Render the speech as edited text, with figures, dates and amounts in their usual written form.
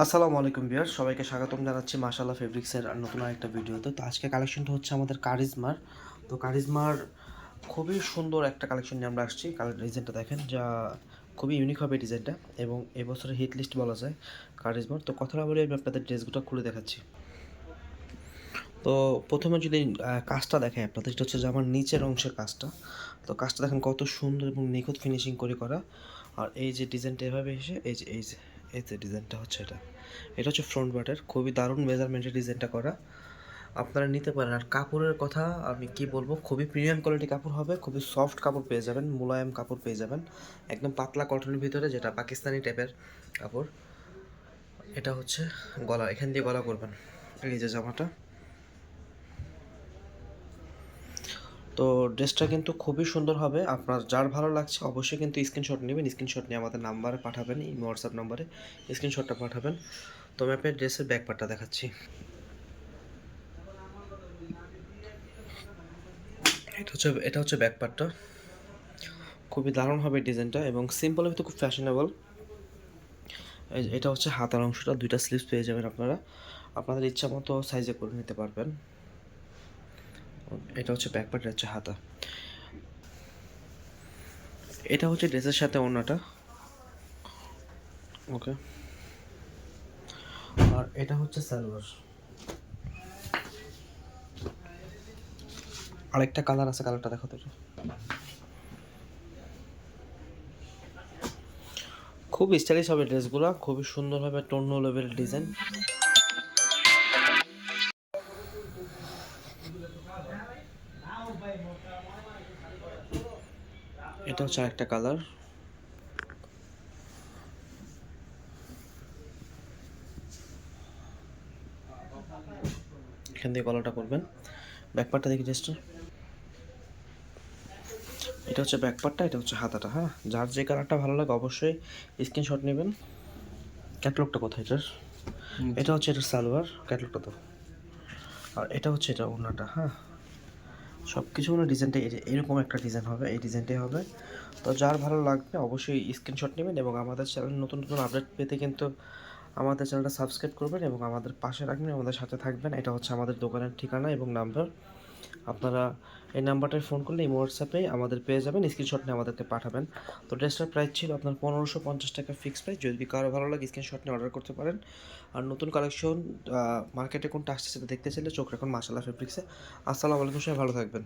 আসসালামু আলাইকুম ভিউয়ার, সবাইকে স্বাগতম জানাচ্ছি মাশাআল্লাহ ফেব্রিক্সের নতুন আরেকটা ভিডিওতে। তো আজকে কালেকশনটা হচ্ছে আমাদের কারিজমার। তো কারিজমার খুবই সুন্দর একটা কালেকশন নিয়ে আমরা আসছি। কালার ডিজাইনটা দেখেন, যা খুবই ইউনিক হবে ডিজাইনটা, এবং এবছরের হিট লিস্ট বলা যায় কারিজমার। তো কথাটা বলে আমি আপনাদের ড্রেসগুলো খুলে দেখাচ্ছি। তো প্রথমে যদি কাজটা দেখাই আপনাদের, এটা হচ্ছে যে আমার নিচের অংশের কাজটা। তো কাজটা দেখেন কত সুন্দর এবং নিখুঁত ফিনিশিং করে করা। আর এই যে ডিজাইনটা এভাবে এসে এই যে ডিজাইনটা হচ্ছে এটা হচ্ছে ফ্রন্ট পার্টের, খুবই দারুণ মেজারমেন্টের ডিজাইনটা করা। আপনারা নিতে পারেন। আর কাপড়ের কথা আমি কি বলবো, খুবই প্রিমিয়াম কোয়ালিটি কাপড় হবে, খুবই সফট কাপড় পেয়ে যাবেন, মোলায়েম কাপড় পেয়ে যাবেন, একদম পাতলা কটনের ভিতরে, যেটা পাকিস্তানি টাইপের কাপড়। এটা হচ্ছে গলা, এখান দিয়ে গলা করবেন। এই যে জামাটা। তো ড্রেসটা কিন্তু খুবই সুন্দর হবে। আপনার যার ভালো লাগছে অবশ্যই কিন্তু স্ক্রিনশট নেবেন। স্ক্রিনশট নিয়ে আমাদের নাম্বারে পাঠাবেন, হোয়াটসঅ্যাপ নাম্বারে স্ক্রিনশটটা পাঠাবেন। তো আমি আপনার ড্রেসের ব্যাক পার্টটা দেখাচ্ছি। এটা হচ্ছে ব্যাক পার্টটা। খুবই দারুণ হবে ডিজাইনটা, এবং সিম্পল কিন্তু খুব ফ্যাশনেবল। এটা হচ্ছে হাতার অংশটা, দুইটা স্লিভস পেয়ে যাবেন আপনারা, আপনাদের ইচ্ছা মতো সাইজে করে নিতে পারবেন। এটা হচ্ছে ব্যাক পার্ট, এটা হচ্ছে হাতা। এটা হচ্ছে ড্রেসের সাথে ওড়নাটা। ওকে। আর এটা হচ্ছে সালোয়ার। আরেকটা কালার আছে, কালারটা দেখো তো। খুব স্টাইলিশ হবে ড্রেসগুলো, খুবই সুন্দর হবে, টন্য লেভেল ডিজাইন। এটা হচ্ছে আরেকটা কালার। এখান দিয়ে গলাটা করবেন। ব্যাকপার্টটা দেখি ড্রেসটা। এটা হচ্ছে ব্যাকপার্টটা, এটা হচ্ছে হাতাটা। হ্যাঁ, যার যে কালারটা ভালো লাগে অবশ্যই স্ক্রিনশট নেবেন। ক্যাটলগটা কোথায় এটার? এটা হচ্ছে এটার সালোয়ার, ক্যাটলগটা তো। আর এটা হচ্ছে এটা ওড়নাটা। হ্যাঁ, সব কিছু মানে ডিজাইনটা এরকম একটা ডিজাইন হবে, এই ডিজাইনটাই হবে। তো যার ভালো লাগবে অবশ্যই স্ক্রিনশট নেবেন, এবং আমাদের চ্যানেল নতুন নতুন আপডেট পেতে কিন্তু আমাদের চ্যানেলটা সাবস্ক্রাইব করবেন এবং আমাদের পাশে রাখবেন, আমাদের সাথে থাকবেন। এটা হচ্ছে আমাদের দোকানের ঠিকানা এবং নাম্বার। আপনারা এই নাম্বারটায় ফোন করলে এই হোয়াটসঅ্যাপে আমাদের পেয়ে যাবেন, স্ক্রিনশট নিয়ে আমাদেরকে পাঠাবেন। তো ড্রেসটার প্রাইস ছিল আপনার 1550 টাকা ফিক্স প্রাইস। যদি কারো ভালো লাগে স্ক্রিনশট নিয়ে অর্ডার করতে পারেন। আর নতুন কালেকশন মার্কেটে কোনটা আসছে সেটা দেখতে চাইলে চোখ রাখুন মাশাআল্লাহ ফেব্রিক্সে। আসসালামু আলাইকুম, সবাই ভালো থাকবেন।